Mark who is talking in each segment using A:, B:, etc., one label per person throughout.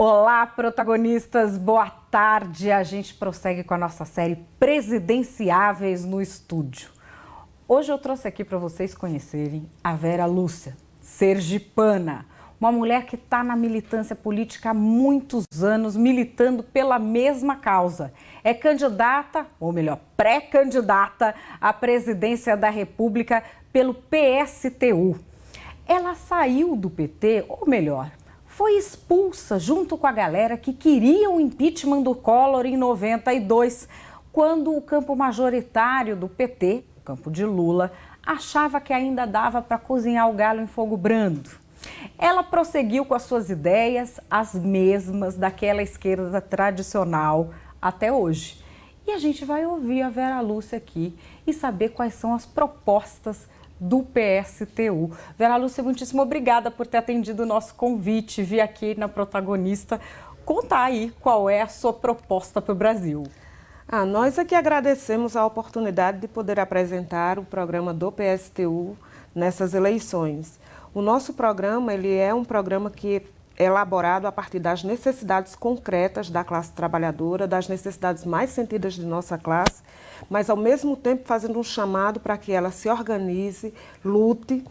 A: Olá, protagonistas, boa tarde. A gente prossegue com a nossa série Presidenciáveis no Estúdio. Hoje eu trouxe aqui para vocês conhecerem a Vera Lúcia, sergipana, uma mulher que está na militância política há muitos anos, militando pela mesma causa. É candidata, ou melhor, pré-candidata à presidência da República pelo PSTU. Ela saiu do PT, ou melhor, foi expulsa junto com a galera que queria o impeachment do Collor em 92, quando o campo majoritário do PT, o campo de Lula, achava que ainda dava para cozinhar o galo em fogo brando. Ela prosseguiu com as suas ideias, as mesmas daquela esquerda tradicional até hoje. E a gente vai ouvir a Vera Lúcia aqui e saber quais são as propostas do PSTU. Vera Lúcia, muitíssimo obrigada por ter atendido o nosso convite, vir aqui na Protagonista contar aí qual é a sua proposta para o Brasil.
B: Nós aqui agradecemos a oportunidade de poder apresentar o programa do PSTU nessas eleições. O nosso programa, ele é um programa que é elaborado a partir das necessidades concretas da classe trabalhadora, das necessidades mais sentidas de nossa classe, mas ao mesmo tempo fazendo um chamado para que ela se organize, lute,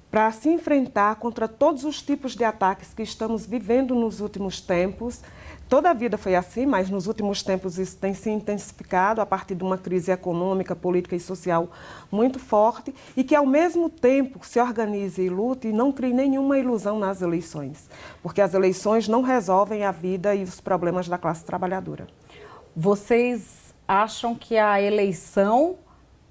B: para se enfrentar contra todos os tipos de ataques que estamos vivendo nos últimos tempos. Toda a vida foi assim, mas nos últimos tempos isso tem se intensificado a partir de uma crise econômica, política e social muito forte e que ao mesmo tempo se organize e lute e não crie nenhuma ilusão nas eleições, porque as eleições não resolvem a vida e os problemas da classe trabalhadora.
A: Vocês acham que a eleição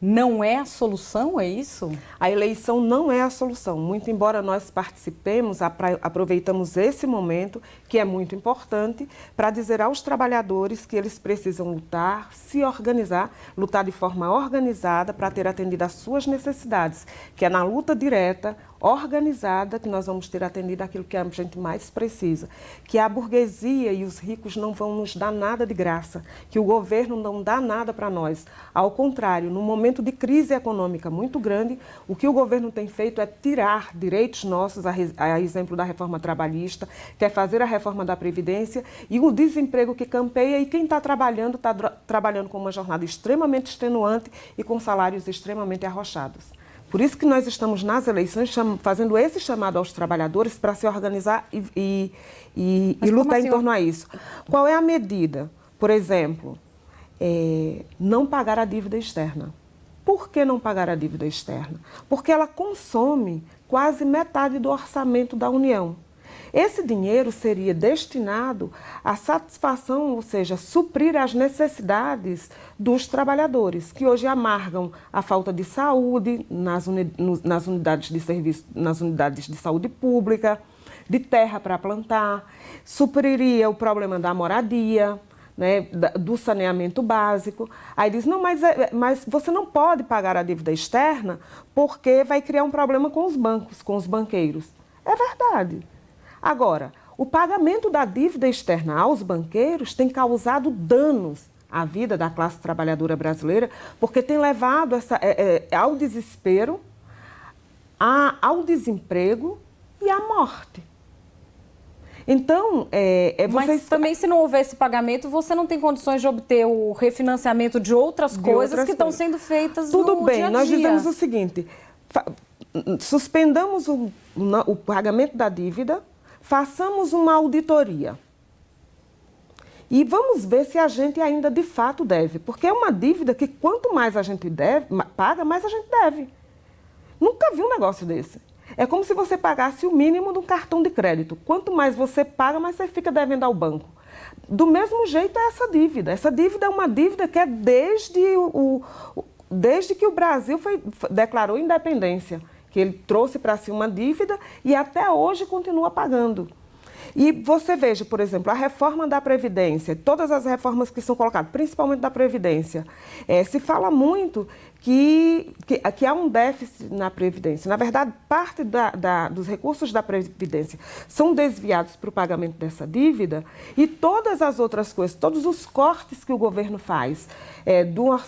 A: não é a solução, é isso?
B: A eleição não é a solução. Muito embora nós participemos, aproveitamos esse momento, que é muito importante, para dizer aos trabalhadores que eles precisam lutar, se organizar, lutar de forma organizada para ter atendido às suas necessidades, que é na luta direta, organizada, que nós vamos ter atendido aquilo que a gente mais precisa, que a burguesia e os ricos não vão nos dar nada de graça, que o governo não dá nada para nós. Ao contrário, no momento de crise econômica muito grande, o que o governo tem feito é tirar direitos nossos, a exemplo da reforma trabalhista, quer fazer a reforma da Previdência e o desemprego que campeia e quem está trabalhando com uma jornada extremamente extenuante e com salários extremamente arrochados. Por isso que nós estamos nas eleições fazendo esse chamado aos trabalhadores para se organizar e lutar em torno a isso. Qual é a medida? Por exemplo, não pagar a dívida externa. Por que não pagar a dívida externa? Porque ela consome quase metade do orçamento da União. Esse dinheiro seria destinado à satisfação, ou seja, suprir as necessidades dos trabalhadores, que hoje amargam a falta de saúde nas unidades de serviço, nas unidades de saúde pública, de terra para plantar, supriria o problema da moradia, né, do saneamento básico. Aí diz, não, mas você não pode pagar a dívida externa porque vai criar um problema com os bancos, com os banqueiros. É verdade. Agora, o pagamento da dívida externa aos banqueiros tem causado danos à vida da classe trabalhadora brasileira, porque tem levado ao desespero, ao desemprego e à morte. Então,
A: Mas também, se não houver esse pagamento, você não tem condições de obter o refinanciamento de outras coisas que estão sendo feitas no dia a dia.
B: Tudo bem, nós dizemos o seguinte, suspendamos o pagamento da dívida, façamos uma auditoria e vamos ver se a gente ainda de fato deve, porque é uma dívida que quanto mais a gente paga, mais a gente deve. Nunca vi um negócio desse. É como se você pagasse o mínimo de um cartão de crédito. Quanto mais você paga, mais você fica devendo ao banco. Do mesmo jeito é essa dívida. Essa dívida é uma dívida que é desde que o Brasil declarou independência, que ele trouxe para si uma dívida e até hoje continua pagando. E você veja, por exemplo, a reforma da Previdência, todas as reformas que são colocadas, principalmente da Previdência, se fala muito que há um déficit na Previdência. Na verdade, parte dos recursos da Previdência são desviados para o pagamento dessa dívida e todas as outras coisas, todos os cortes que o governo faz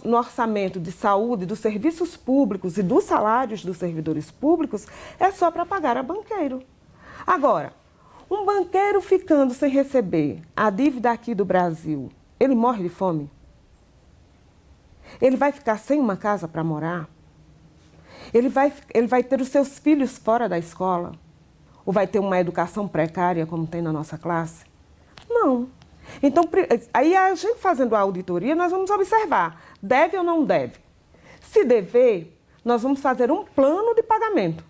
B: no orçamento de saúde, dos serviços públicos e dos salários dos servidores públicos, é só para pagar a banqueiro. Agora, Um banqueiro ficando sem receber a dívida aqui do Brasil, ele morre de fome? Ele vai ficar sem uma casa para morar? Ele vai ter os seus filhos fora da escola? Ou vai ter uma educação precária, como tem na nossa classe? Não. Então, aí a gente fazendo a auditoria, nós vamos observar, deve ou não deve. Se dever, nós vamos fazer um plano de pagamento,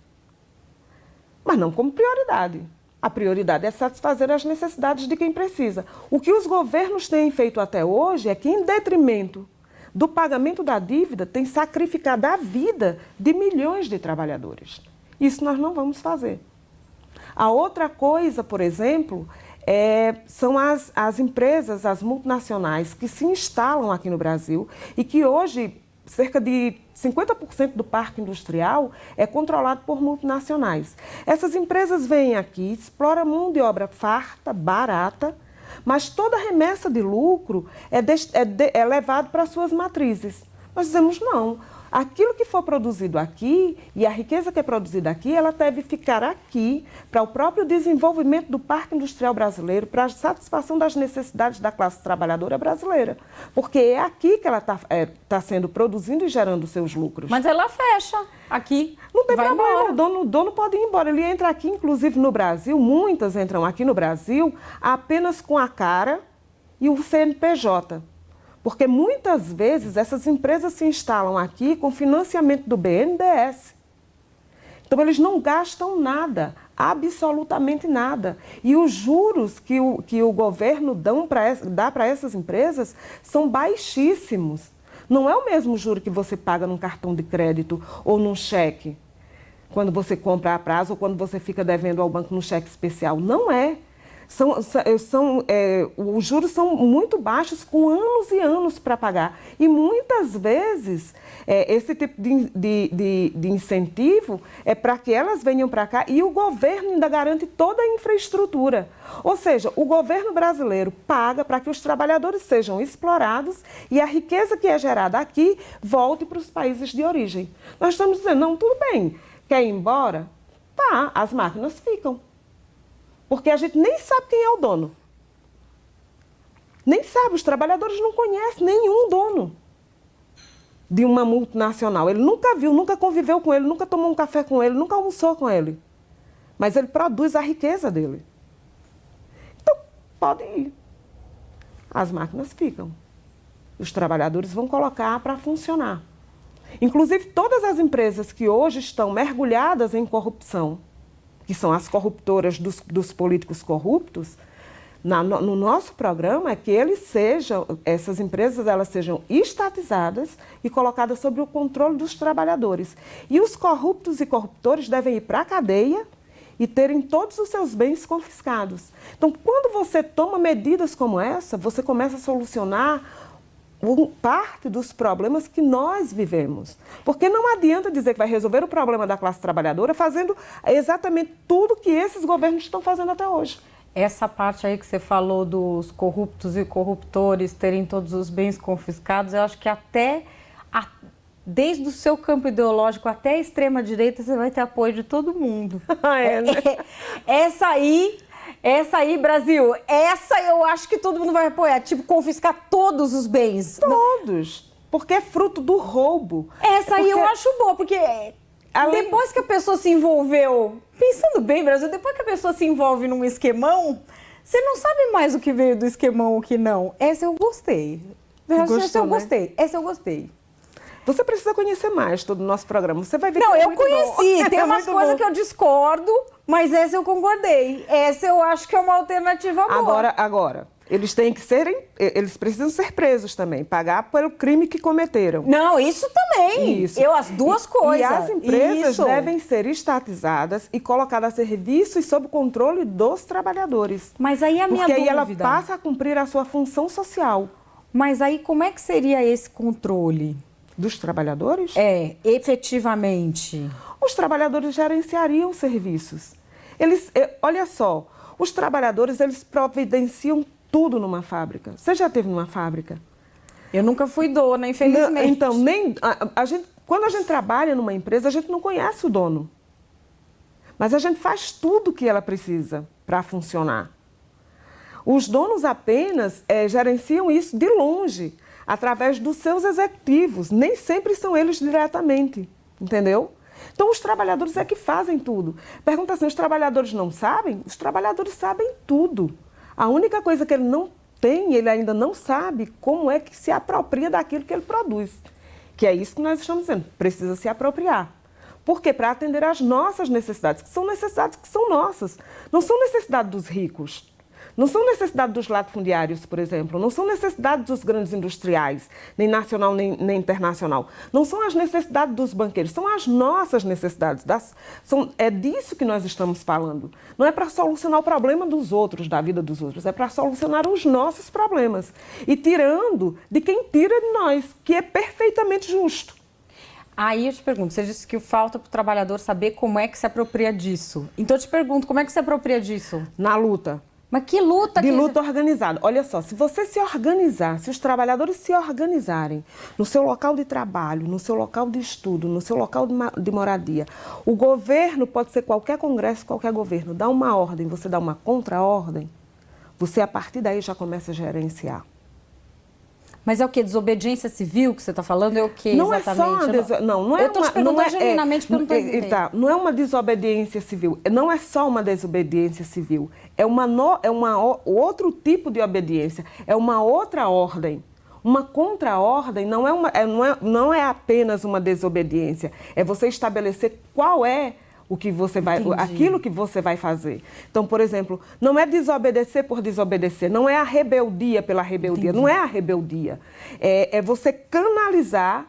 B: mas não como prioridade. A prioridade é satisfazer as necessidades de quem precisa. O que os governos têm feito até hoje é que, em detrimento do pagamento da dívida, tem sacrificado a vida de milhões de trabalhadores. Isso nós não vamos fazer. A outra coisa, por exemplo, são as empresas, as multinacionais que se instalam aqui no Brasil e que hoje cerca de 50% do parque industrial é controlado por multinacionais. Essas empresas vêm aqui, exploram mão de obra farta, barata, mas toda remessa de lucro é levado para suas matrizes. Nós dizemos não. Aquilo que for produzido aqui e a riqueza que é produzida aqui, ela deve ficar aqui para o próprio desenvolvimento do parque industrial brasileiro, para a satisfação das necessidades da classe trabalhadora brasileira. Porque é aqui que ela está sendo produzindo e gerando seus lucros.
A: Mas ela fecha aqui.
B: Não tem
A: vai
B: problema,
A: embora.
B: O dono pode ir embora. Ele entra aqui, inclusive no Brasil, muitas entram aqui no Brasil apenas com a cara e o CNPJ. Porque muitas vezes essas empresas se instalam aqui com financiamento do BNDES. Então eles não gastam nada, absolutamente nada. E os juros que o governo dá para essas empresas são baixíssimos. Não é o mesmo juro que você paga num cartão de crédito ou num cheque, quando você compra a prazo ou quando você fica devendo ao banco num cheque especial. Não é. Os juros são muito baixos, com anos e anos para pagar. E muitas vezes esse tipo de incentivo é para que elas venham para cá e o governo ainda garante toda a infraestrutura. Ou seja, o governo brasileiro paga para que os trabalhadores sejam explorados e a riqueza que é gerada aqui volte para os países de origem. Nós estamos dizendo, não, tudo bem, quer ir embora? Tá, as máquinas ficam. Porque a gente nem sabe quem é o dono. Nem sabe, os trabalhadores não conhecem nenhum dono de uma multinacional. Ele nunca viu, nunca conviveu com ele, nunca tomou um café com ele, nunca almoçou com ele. Mas ele produz a riqueza dele. Então, pode ir. As máquinas ficam. Os trabalhadores vão colocar para funcionar. Inclusive, todas as empresas que hoje estão mergulhadas em corrupção, que são as corruptoras dos políticos corruptos, no nosso programa é que essas empresas elas sejam estatizadas e colocadas sob o controle dos trabalhadores. E os corruptos e corruptores devem ir para a cadeia e terem todos os seus bens confiscados. Então, quando você toma medidas como essa, você começa a solucionar parte dos problemas que nós vivemos. Porque não adianta dizer que vai resolver o problema da classe trabalhadora fazendo exatamente tudo que esses governos estão fazendo até hoje.
A: Essa parte aí que você falou dos corruptos e corruptores terem todos os bens confiscados, eu acho que desde o seu campo ideológico até a extrema-direita, você vai ter apoio de todo mundo.
B: Né?
A: Essa aí, Brasil, essa eu acho que todo mundo vai apoiar. Tipo, confiscar todos os bens.
B: Todos. Porque é fruto do roubo.
A: Essa aí eu acho boa, porque depois que a pessoa se envolveu... Pensando bem, Brasil, depois que a pessoa se envolve num esquemão, você não sabe mais o que veio do esquemão ou o que não. Essa eu gostei. Essa eu gostei. Essa eu gostei.
B: Você precisa conhecer mais todo o nosso programa. Você vai ver
A: não,
B: que é
A: eu conheci.
B: Bom.
A: Tem umas coisas que eu discordo, mas essa eu concordei. Essa eu acho que é uma alternativa boa.
B: Agora, eles precisam ser presos também, pagar pelo crime que cometeram.
A: Não, isso também.
B: Isso.
A: As duas coisas.
B: E as empresas devem ser estatizadas e colocadas a serviço e sob controle dos trabalhadores.
A: Mas aí a minha
B: dúvida...
A: Porque
B: aí ela passa a cumprir a sua função social.
A: Mas aí como é que seria esse controle?
B: Dos trabalhadores?
A: Efetivamente.
B: Os trabalhadores gerenciariam serviços. Olha só, os trabalhadores, eles providenciam tudo numa fábrica. Você já esteve numa fábrica?
A: Eu nunca fui dona, infelizmente.
B: Então, quando a gente trabalha numa empresa, a gente não conhece o dono. Mas a gente faz tudo o que ela precisa. para funcionar. Os donos apenas gerenciam isso de longe, através dos seus executivos. Nem sempre são eles diretamente, entendeu? Então, os trabalhadores é que fazem tudo. Pergunta assim, os trabalhadores não sabem? Os trabalhadores sabem tudo. A única coisa que ele ainda não sabe como é que se apropria daquilo que ele produz. Que é isso que nós estamos dizendo, precisa se apropriar. Por quê? Para atender às nossas necessidades, que são nossas. Não são necessidades dos ricos. Não são necessidades dos latifundiários, por exemplo, não são necessidades dos grandes industriais, nem nacional nem internacional. Não são as necessidades dos banqueiros, são as nossas necessidades. É disso que nós estamos falando. Não é para solucionar o problema dos outros, da vida dos outros, é para solucionar os nossos problemas. E tirando de quem tira de nós, que é perfeitamente justo.
A: Aí eu te pergunto, você disse que falta para o trabalhador saber como é que se apropria disso. Então eu te pergunto, como é que se apropria disso?
B: Na luta.
A: Mas que luta?
B: De luta organizada. Olha só, se você se organizar, se os trabalhadores se organizarem no seu local de trabalho, no seu local de estudo, no seu local de moradia, o governo, pode ser qualquer congresso, qualquer governo, dá uma ordem, você dá uma contra-ordem, você a partir daí já começa a gerenciar.
A: Mas é o quê? Desobediência civil que você está falando? É o quê
B: não
A: exatamente?
B: É só não é
A: eu estou te perguntando genuinamente porque eu não estou entendendo.
B: Não é uma desobediência civil, não é só uma desobediência civil, é outro tipo de obediência, é uma outra ordem. Uma contra-ordem não é apenas uma desobediência, é você estabelecer qual é o que você vai, aquilo que você vai fazer. Então, por exemplo, não é desobedecer por desobedecer, não é a rebeldia pela rebeldia, não é a rebeldia. É você canalizar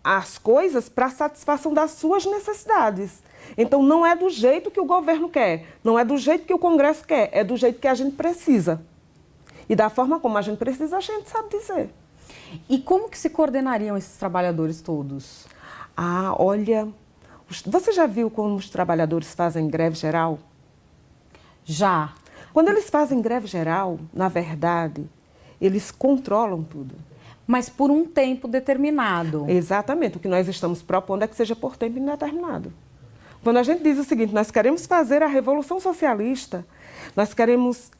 B: as coisas para a satisfação das suas necessidades. Então, não é do jeito que o governo quer, não é do jeito que o Congresso quer, é do jeito que a gente precisa. E da forma como a gente precisa, a gente sabe dizer.
A: E como que se coordenariam esses trabalhadores todos?
B: Olha... Você já viu como os trabalhadores fazem greve geral?
A: Já.
B: Quando eles fazem greve geral, na verdade, eles controlam tudo.
A: Mas por um tempo determinado.
B: Exatamente. O que nós estamos propondo é que seja por tempo indeterminado. Quando a gente diz o seguinte, nós queremos fazer a revolução socialista, nós queremos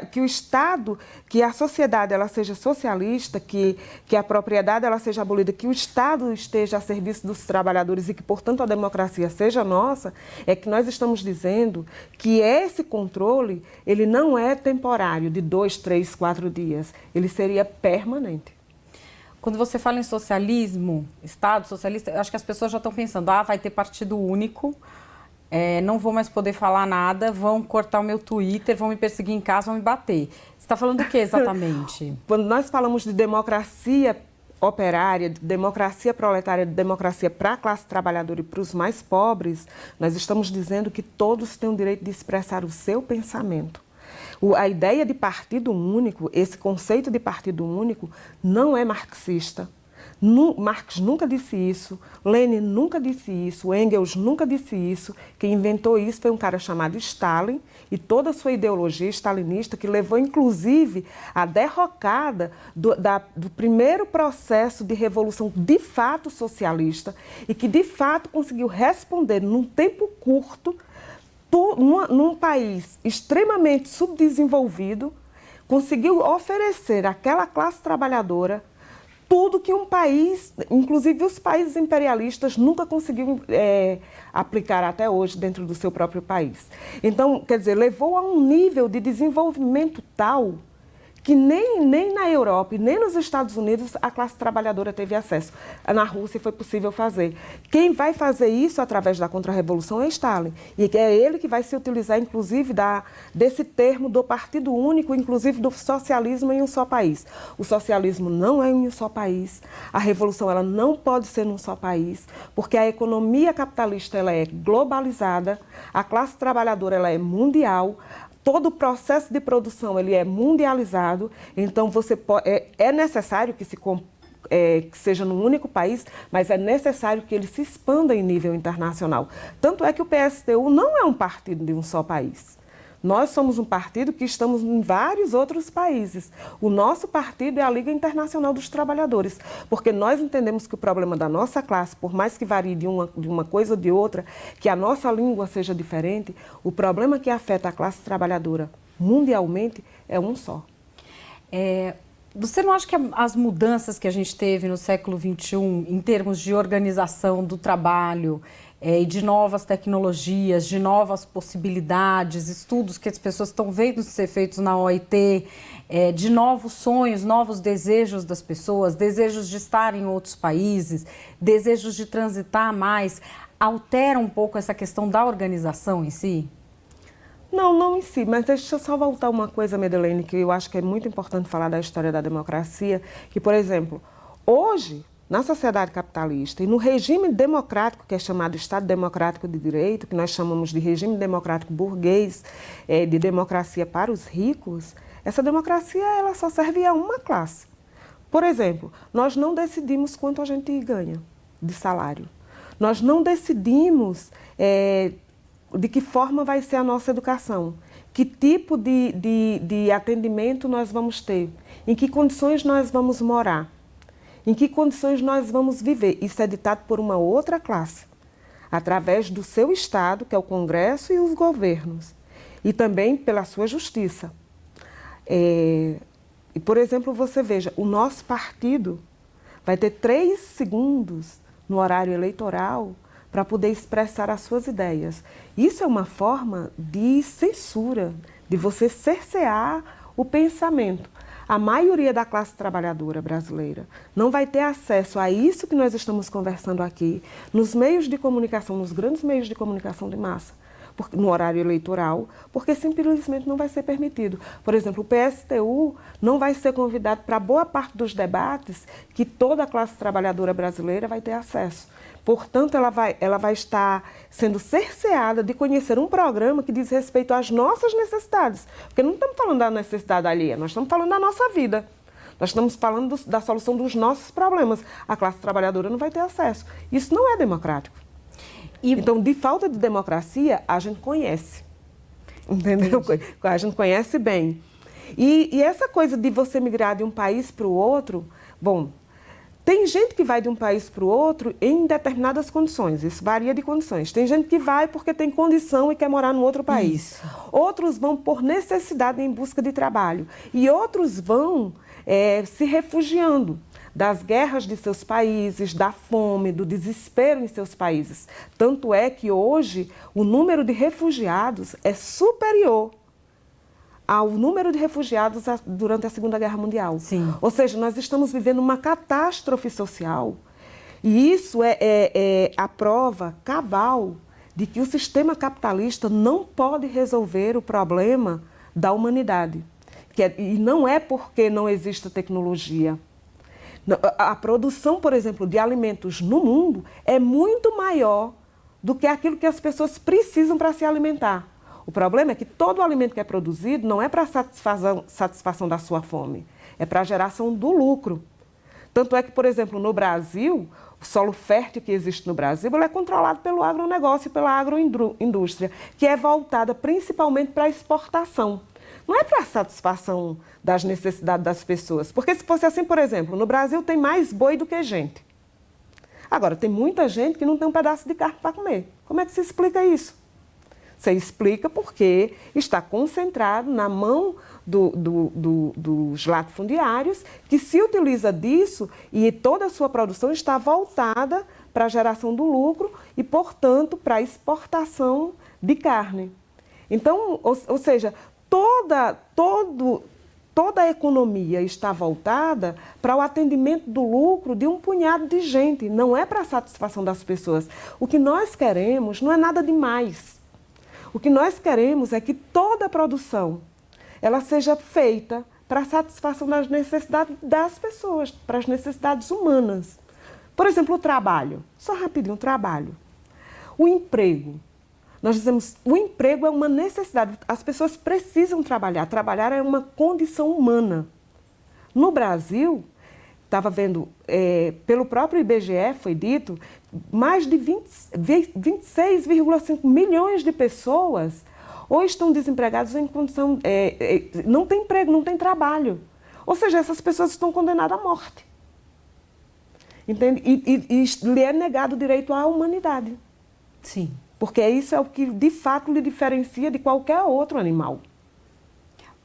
B: que o Estado, que a sociedade ela seja socialista, que a propriedade ela seja abolida, que o Estado esteja a serviço dos trabalhadores e que, portanto, a democracia seja nossa, é que nós estamos dizendo que esse controle ele não é temporário, de 2, 3, 4 dias, ele seria permanente.
A: Quando você fala em socialismo, Estado socialista, eu acho que as pessoas já estão pensando, vai ter partido único, não vou mais poder falar nada, vão cortar o meu Twitter, vão me perseguir em casa, vão me bater. Você está falando do que exatamente?
B: Quando nós falamos de democracia operária, de democracia proletária, de democracia para a classe trabalhadora e para os mais pobres, nós estamos dizendo que todos têm o direito de expressar o seu pensamento. A ideia de partido único, esse conceito de partido único, não é marxista. Marx nunca disse isso, Lenin nunca disse isso, Engels nunca disse isso. Quem inventou isso foi um cara chamado Stalin e toda a sua ideologia stalinista que levou, inclusive, à derrocada do primeiro processo de revolução de fato socialista e que, de fato, conseguiu responder num tempo curto, num país extremamente subdesenvolvido, conseguiu oferecer àquela classe trabalhadora tudo que um país, inclusive os países imperialistas, nunca conseguiram aplicar até hoje dentro do seu próprio país. Então, quer dizer, levou a um nível de desenvolvimento tal que nem na Europa e nem nos Estados Unidos a classe trabalhadora teve acesso. Na Rússia foi possível fazer. Quem vai fazer isso através da contra-revolução é Stalin. E é ele que vai se utilizar, inclusive, desse termo do partido único, inclusive do socialismo em um só país. O socialismo não é em um só país. A revolução ela não pode ser num só país, porque a economia capitalista ela é globalizada, a classe trabalhadora ela é mundial. Todo o processo de produção ele é mundializado, então é necessário que seja num único país, mas é necessário que ele se expanda em nível internacional. Tanto é que o PSTU não é um partido de um só país. Nós somos um partido que estamos em vários outros países. O nosso partido é a Liga Internacional dos Trabalhadores, porque nós entendemos que o problema da nossa classe, por mais que varie de uma coisa ou de outra, que a nossa língua seja diferente, o problema que afeta a classe trabalhadora mundialmente é um só.
A: Você não acha que as mudanças que a gente teve no século XXI, em termos de organização do trabalho, e de novas tecnologias, de novas possibilidades, estudos que as pessoas estão vendo ser feitos na OIT, de novos sonhos, novos desejos das pessoas, desejos de estar em outros países, desejos de transitar mais, altera um pouco essa questão da organização em si?
B: Não em si, mas deixa eu só voltar uma coisa, Medelaine, que eu acho que é muito importante falar da história da democracia, que, por exemplo, hoje, na sociedade capitalista e no regime democrático, que é chamado Estado Democrático de Direito, que nós chamamos de regime democrático burguês, de democracia para os ricos, essa democracia ela só serve a uma classe. Por exemplo, nós não decidimos quanto a gente ganha de salário. Nós não decidimos de que forma vai ser a nossa educação, que tipo de atendimento nós vamos ter, em que condições nós vamos morar. Em que condições nós vamos viver? Isso é ditado por uma outra classe, através do seu Estado, que é o Congresso e os governos, e também pela sua justiça. E, por exemplo, você veja, o nosso partido vai ter 3 segundos no horário eleitoral para poder expressar as suas ideias. Isso é uma forma de censura, de você cercear o pensamento. A maioria da classe trabalhadora brasileira não vai ter acesso a isso que nós estamos conversando aqui, nos meios de comunicação, nos grandes meios de comunicação de massa, no horário eleitoral, porque simplesmente não vai ser permitido. Por exemplo, o PSTU não vai ser convidado para boa parte dos debates que toda a classe trabalhadora brasileira vai ter acesso. Portanto, ela vai estar sendo cerceada de conhecer um programa que diz respeito às nossas necessidades. Porque não estamos falando da necessidade alheia, nós estamos falando da nossa vida. Nós estamos falando da solução dos nossos problemas. A classe trabalhadora não vai ter acesso. Isso não é democrático. Então, de falta de democracia, a gente conhece. Entendeu? A gente conhece bem. E essa coisa de você migrar de um país para o outro, bom, tem gente que vai de um país para o outro em determinadas condições, isso varia de condições. Tem gente que vai porque tem condição e quer morar no outro país. Isso. Outros vão por necessidade em busca de trabalho. E outros vão se refugiando das guerras de seus países, da fome, do desespero em seus países. Tanto é que hoje o número de refugiados é superior ao número de refugiados durante a Segunda Guerra Mundial.
A: Sim.
B: Ou seja, nós estamos vivendo uma catástrofe social e isso é a prova cabal de que o sistema capitalista não pode resolver o problema da humanidade. E não é porque não existe tecnologia. A produção, por exemplo, de alimentos no mundo é muito maior do que aquilo que as pessoas precisam para se alimentar. O problema é que todo o alimento que é produzido não é para satisfação da sua fome, é para a geração do lucro. Tanto é que, por exemplo, no Brasil, o solo fértil que existe no Brasil ele é controlado pelo agronegócio e pela agroindústria, que é voltada principalmente para a exportação. Não é para a satisfação das necessidades das pessoas. Porque se fosse assim, por exemplo, no Brasil tem mais boi do que gente. Agora, tem muita gente que não tem um pedaço de carne para comer. Como é que se explica isso? Você explica porque está concentrado na mão dos latifundiários, que se utiliza disso e toda a sua produção está voltada para a geração do lucro e, portanto, para a exportação de carne. Então, ou seja, toda a economia está voltada para o atendimento do lucro de um punhado de gente, não é para a satisfação das pessoas. O que nós queremos não é nada demais. O que nós queremos é que toda a produção ela seja feita para a satisfação das necessidades das pessoas, para as necessidades humanas. Por exemplo, o trabalho. Só rapidinho, o trabalho. O emprego. Nós dizemos, o emprego é uma necessidade. As pessoas precisam trabalhar. Trabalhar é uma condição humana. No Brasil, estava vendo, pelo próprio IBGE foi dito, mais de 26,5 milhões de pessoas ou estão desempregados em condição... não tem emprego, não tem trabalho. Ou seja, essas pessoas estão condenadas à morte. Entende? E lhe é negado o direito à humanidade.
A: Sim.
B: Porque isso é o que, de fato, lhe diferencia de qualquer outro animal.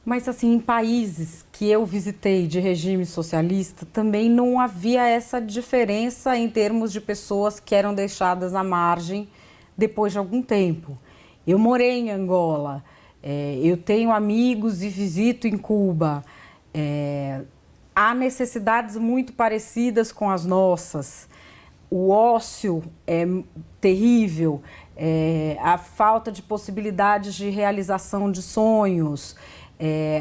A: Mas, assim, em países que eu visitei de regime socialista, também não havia essa diferença em termos de pessoas que eram deixadas à margem depois de algum tempo. Eu morei em Angola, eu tenho amigos e visito em Cuba. Há necessidades muito parecidas com as nossas. O ócio é terrível, a falta de possibilidades de realização de sonhos,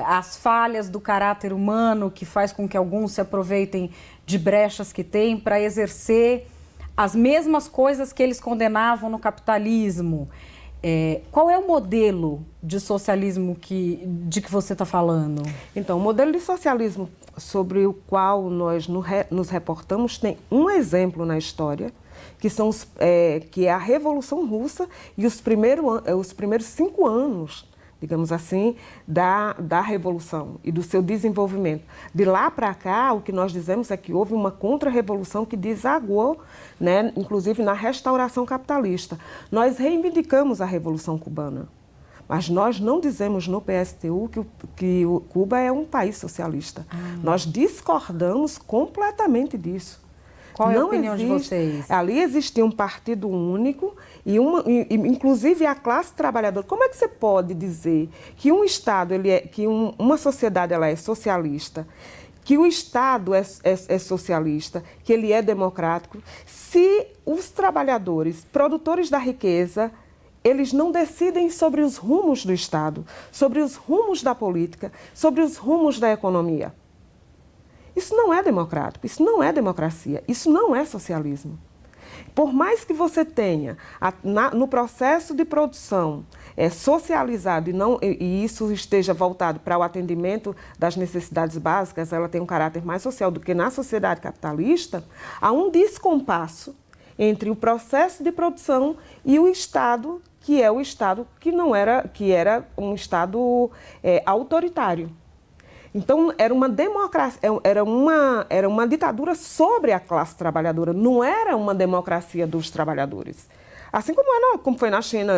A: as falhas do caráter humano que faz com que alguns se aproveitem de brechas que têm para exercer as mesmas coisas que eles condenavam no capitalismo. Qual é o modelo de socialismo de que você está falando?
B: Então, o modelo de socialismo sobre o qual nós nos reportamos tem um exemplo na história, que é a Revolução Russa e os primeiros 5 anos, digamos assim, da Revolução e do seu desenvolvimento. De lá para cá, o que nós dizemos é que houve uma contra-revolução que desaguou, né, inclusive na restauração capitalista. Nós reivindicamos a Revolução Cubana, mas nós não dizemos no PSTU que Cuba é um país socialista. Nós discordamos completamente disso.
A: Qual é a opinião de vocês?
B: Ali existia um partido único e inclusive a classe trabalhadora. Como é que você pode dizer que um Estado, uma sociedade ela é socialista, que o Estado é socialista, que ele é democrático, se os trabalhadores, produtores da riqueza, eles não decidem sobre os rumos do Estado, sobre os rumos da política, sobre os rumos da economia? Isso não é democrático, isso não é democracia, isso não é socialismo. Por mais que você tenha no processo de produção socializado e isso esteja voltado para o atendimento das necessidades básicas, ela tem um caráter mais social do que na sociedade capitalista, há um descompasso entre o processo de produção e o Estado, que é o Estado que era um Estado autoritário. Então, era uma democracia, era uma ditadura sobre a classe trabalhadora, não era uma democracia dos trabalhadores. Assim como foi na China,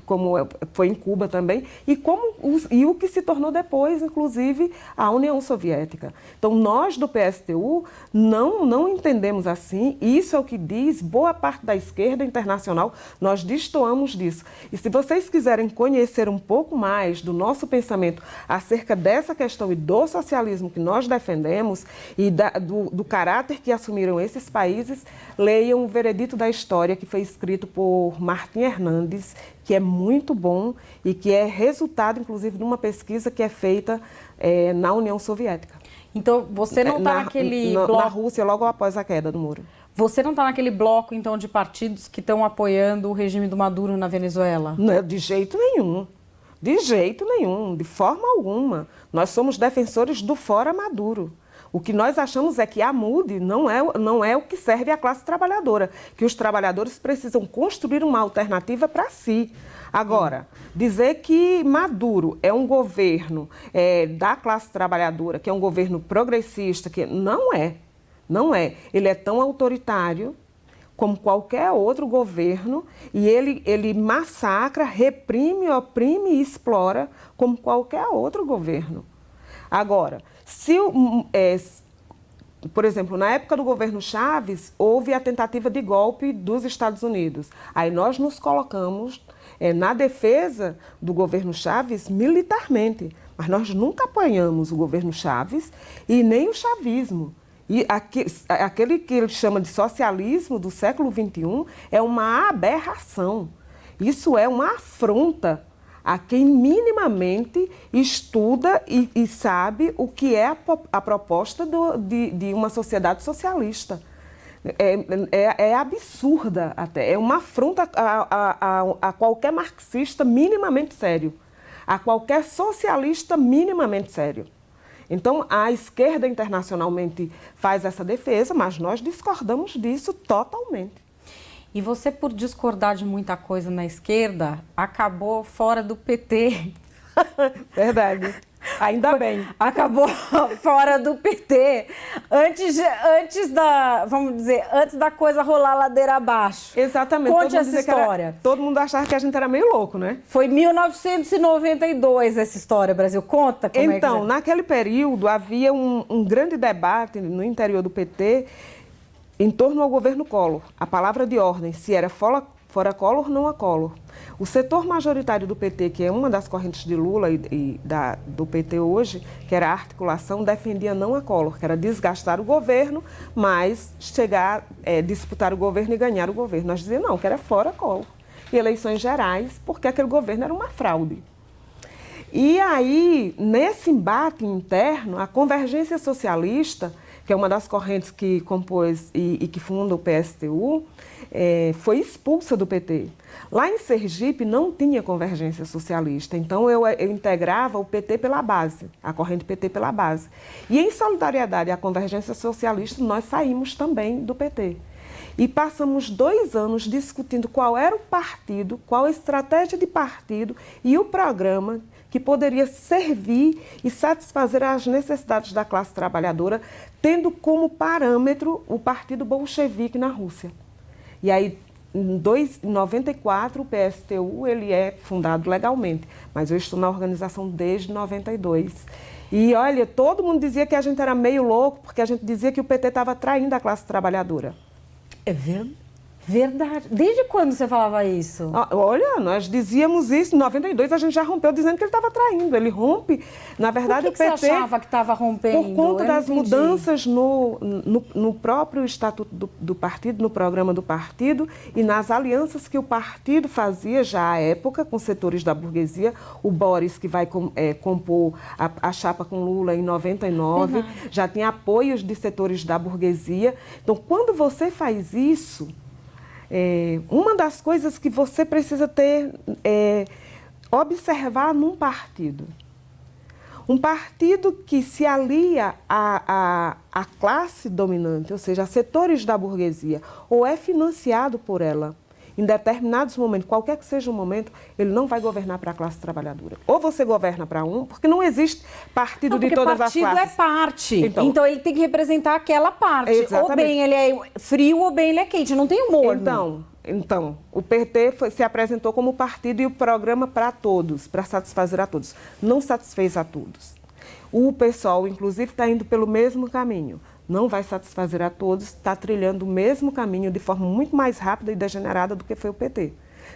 B: como foi em Cuba também, e o que se tornou depois, inclusive, a União Soviética. Então, nós do PSTU não entendemos assim, e isso é o que diz boa parte da esquerda internacional, nós destoamos disso. E se vocês quiserem conhecer um pouco mais do nosso pensamento acerca dessa questão e do socialismo que nós defendemos e do caráter que assumiram esses países, leiam o Veredito da História, que foi escrito por Martim Hernandes, que é muito bom e que é resultado, inclusive, de uma pesquisa que é feita na União Soviética.
A: Então, você não está naquele bloco...
B: Na Rússia, logo após a queda do muro.
A: Você não está naquele bloco, então, de partidos que estão apoiando o regime do Maduro na Venezuela?
B: Não, de jeito nenhum. De jeito nenhum, de forma alguma. Nós somos defensores do fora Maduro. O que nós achamos é que a MUD não é o que serve à classe trabalhadora, que os trabalhadores precisam construir uma alternativa para si. Agora, dizer que Maduro é um governo da classe trabalhadora, que é um governo progressista, que não é. Ele é tão autoritário como qualquer outro governo e ele massacra, reprime, oprime e explora como qualquer outro governo. Agora, por exemplo, na época do governo Chaves, houve a tentativa de golpe dos Estados Unidos. Aí nós nos colocamos na defesa do governo Chaves militarmente, mas nós nunca apoiamos o governo Chaves e nem o chavismo. E aquele que ele chama de socialismo do século XXI é uma aberração. Isso é uma afronta a quem minimamente estuda e sabe o que é a proposta de uma sociedade socialista. É absurda até, é uma afronta a qualquer marxista minimamente sério, a qualquer socialista minimamente sério. Então, a esquerda internacionalmente faz essa defesa, mas nós discordamos disso totalmente.
A: E você, por discordar de muita coisa na esquerda, acabou fora do PT.
B: Verdade. Ainda bem.
A: Acabou fora do PT antes da coisa rolar ladeira abaixo.
B: Exatamente.
A: Conte essa história.
B: Todo mundo achava que a gente era meio louco, né?
A: Foi 1992 essa história, Brasil. Conta como
B: Então, naquele período, havia um grande debate no interior do PT em torno ao governo Collor. A palavra de ordem, se era fora Collor ou não a Collor. O setor majoritário do PT, que é uma das correntes de Lula do PT hoje, que era a articulação, defendia não a Collor, que era desgastar o governo, mas disputar o governo e ganhar o governo. Nós dizíamos, não, que era fora Collor. E eleições gerais, porque aquele governo era uma fraude. E aí, nesse embate interno, a Convergência Socialista, que é uma das correntes que compôs e que funda o PSTU, foi expulsa do PT. Lá em Sergipe não tinha Convergência Socialista, então eu integrava o PT pela base, a corrente PT pela base. E em solidariedade à Convergência Socialista, nós saímos também do PT. E passamos 2 anos discutindo qual era o partido, qual a estratégia de partido e o programa que poderia servir e satisfazer as necessidades da classe trabalhadora, tendo como parâmetro o Partido Bolchevique na Rússia. E aí, em 94, o PSTU ele é fundado legalmente, mas eu estou na organização desde 92. E olha, todo mundo dizia que a gente era meio louco, porque a gente dizia que o PT estava traindo a classe trabalhadora.
A: É verdade. Desde quando você falava isso?
B: Olha, nós dizíamos isso. Em 92 a gente já rompeu dizendo que ele estava traindo. Ele rompe. Na verdade,
A: o PT... Você achava que estava rompendo?
B: Por conta das mudanças no próprio estatuto do partido, no programa do partido e nas alianças que o partido fazia já à época com setores da burguesia. O Boris, que vai compor a chapa com Lula em 99, já tinha apoios de setores da burguesia. Então, quando você faz isso... uma das coisas que você precisa observar num partido. Um partido que se alia à classe dominante, ou seja, a setores da burguesia, ou é financiado por ela, em determinados momentos, qualquer que seja o momento, ele não vai governar para a classe trabalhadora. Ou você governa para porque não existe partido de todas as classes.
A: Porque partido é parte. Então ele tem que representar aquela parte. Exatamente. Ou bem ele é frio, ou bem ele é quente. Não tem humor.
B: Então o PT se apresentou como partido e o programa para todos, para satisfazer a todos. Não satisfez a todos. O PSOL, inclusive, está indo pelo mesmo caminho. Não vai satisfazer a todos, está trilhando o mesmo caminho de forma muito mais rápida e degenerada do que foi o PT.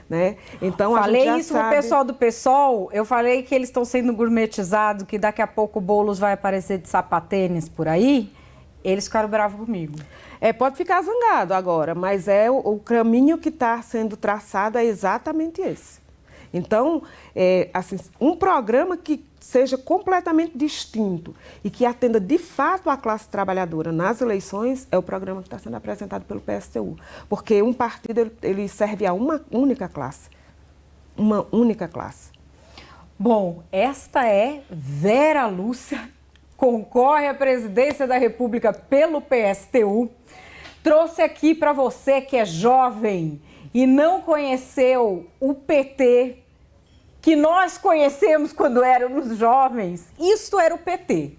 B: Né? Então,
A: falei isso pro pessoal do PSOL, eu falei que eles estão sendo gourmetizados, que daqui a pouco o Boulos vai aparecer de sapatênis por aí, eles ficaram bravos comigo.
B: Pode ficar zangado agora, mas o caminho que está sendo traçado é exatamente esse. Então, assim, um programa que seja completamente distinto e que atenda de fato a classe trabalhadora nas eleições é o programa que está sendo apresentado pelo PSTU. Porque um partido ele serve a uma única classe. Uma única classe.
A: Bom, esta é Vera Lúcia, concorre à presidência da República pelo PSTU. Trouxe aqui para você que é jovem e não conheceu o PT, que nós conhecemos quando éramos jovens. Isso era o PT.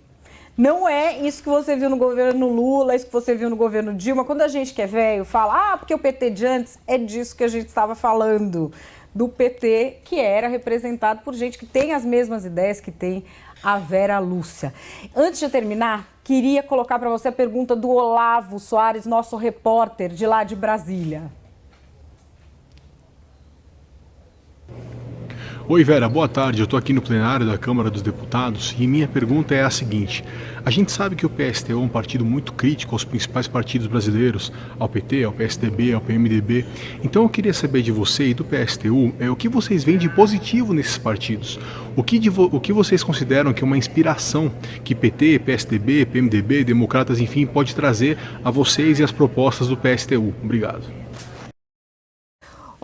A: Não é isso que você viu no governo Lula, isso que você viu no governo Dilma. Quando a gente que é velho fala, porque o PT de antes, é disso que a gente estava falando. Do PT, que era representado por gente que tem as mesmas ideias que tem a Vera Lúcia. Antes de terminar, queria colocar para você a pergunta do Olavo Soares, nosso repórter de lá de Brasília.
C: Oi Vera, boa tarde. Eu estou aqui no plenário da Câmara dos Deputados e minha pergunta é a seguinte. A gente sabe que o PSTU é um partido muito crítico aos principais partidos brasileiros, ao PT, ao PSDB, ao PMDB. Então eu queria saber de você e do PSTU o que vocês veem de positivo nesses partidos. O que vocês consideram que é uma inspiração que PT, PSDB, PMDB, Democratas, enfim, pode trazer a vocês e as propostas do PSTU? Obrigado.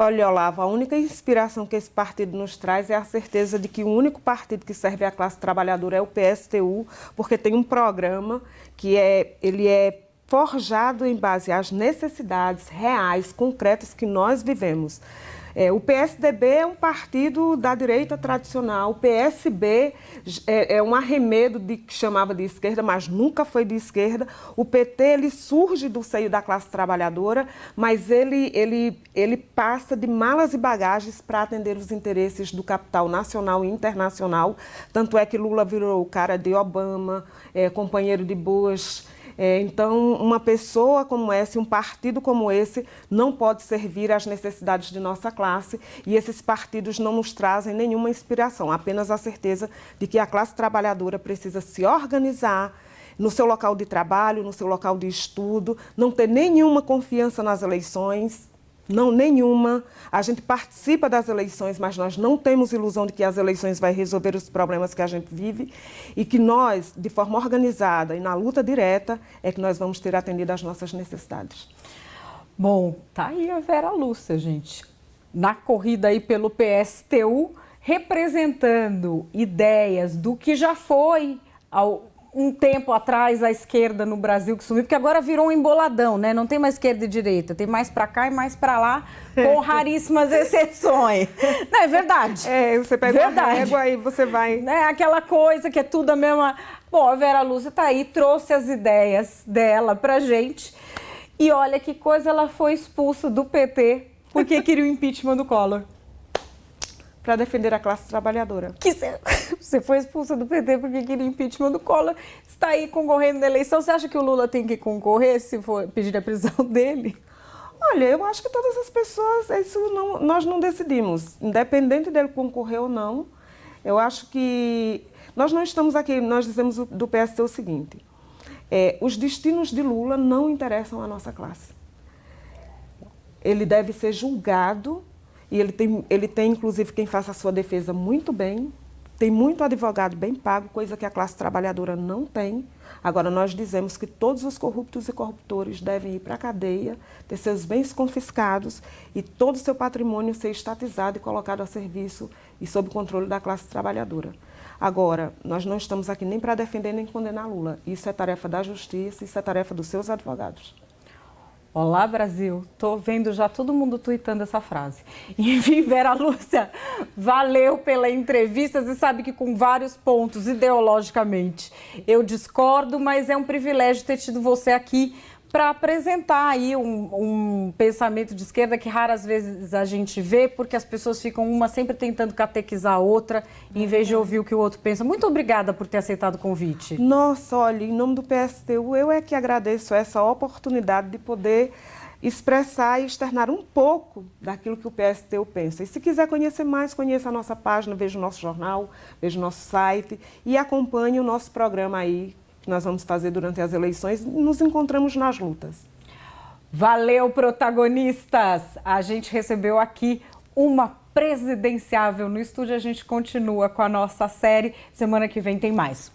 B: Olha, Olavo, a única inspiração que esse partido nos traz é a certeza de que o único partido que serve à classe trabalhadora é o PSTU, porque tem um programa que ele é forjado em base às necessidades reais, concretas que nós vivemos. O PSDB é um partido da direita tradicional, o PSB é um arremedo que chamava de esquerda, mas nunca foi de esquerda. O PT ele surge do seio da classe trabalhadora, mas ele passa de malas e bagagens para atender os interesses do capital nacional e internacional. Tanto é que Lula virou o cara de Obama, companheiro de Bush. Então, uma pessoa como essa, um partido como esse, não pode servir às necessidades de nossa classe, e esses partidos não nos trazem nenhuma inspiração, apenas a certeza de que a classe trabalhadora precisa se organizar no seu local de trabalho, no seu local de estudo, não ter nenhuma confiança nas eleições. Não, nenhuma. A gente participa das eleições, mas nós não temos ilusão de que as eleições vão resolver os problemas que a gente vive e que nós, de forma organizada e na luta direta, é que nós vamos ter atendido às nossas necessidades.
A: Bom, tá aí a Vera Lúcia, gente, na corrida aí pelo PSTU, representando ideias do que já foi um tempo atrás a esquerda no Brasil que sumiu, porque agora virou um emboladão, né? Não tem mais esquerda e direita, tem mais para cá e mais para lá, com raríssimas exceções. Não é verdade?
B: Você pega uma régua e você vai...
A: Aquela coisa que é tudo a mesma... Bom, a Vera Lúcia tá aí, trouxe as ideias dela pra gente. E olha que coisa, ela foi expulsa do PT porque queria o impeachment do Collor.
B: Para defender a classe trabalhadora.
A: Você foi expulsa do PT porque queria impeachment do Collor, está aí concorrendo na eleição. Você acha que o Lula tem que concorrer se for pedir a prisão dele?
B: Olha, eu acho que todas as pessoas, nós não decidimos, independente dele concorrer ou não. Eu acho que nós não estamos aqui, nós dizemos do PST o seguinte, os destinos de Lula não interessam à nossa classe. Ele deve ser julgado. E ele tem, inclusive, quem faça a sua defesa muito bem, tem muito advogado bem pago, coisa que a classe trabalhadora não tem. Agora, nós dizemos que todos os corruptos e corruptores devem ir para a cadeia, ter seus bens confiscados e todo o seu patrimônio ser estatizado e colocado a serviço e sob controle da classe trabalhadora. Agora, nós não estamos aqui nem para defender nem condenar Lula. Isso é tarefa da justiça, isso é tarefa dos seus advogados.
A: Olá, Brasil. Tô vendo já todo mundo tuitando essa frase. Enfim, Vera Lúcia, valeu pela entrevista. Você sabe que com vários pontos, ideologicamente, eu discordo, mas é um privilégio ter tido você aqui para apresentar aí um pensamento de esquerda que raras vezes a gente vê, porque as pessoas ficam uma sempre tentando catequizar a outra, em vez de ouvir o que o outro pensa. Muito obrigada por ter aceitado o convite.
B: Nossa, olha, em nome do PSTU, eu é que agradeço essa oportunidade de poder expressar e externar um pouco daquilo que o PSTU pensa. E se quiser conhecer mais, conheça a nossa página, veja o nosso jornal, veja o nosso site e acompanhe o nosso programa aí, que nós vamos fazer durante as eleições, nos encontramos nas lutas.
A: Valeu, protagonistas! A gente recebeu aqui uma presidenciável no estúdio, a gente continua com a nossa série, semana que vem tem mais.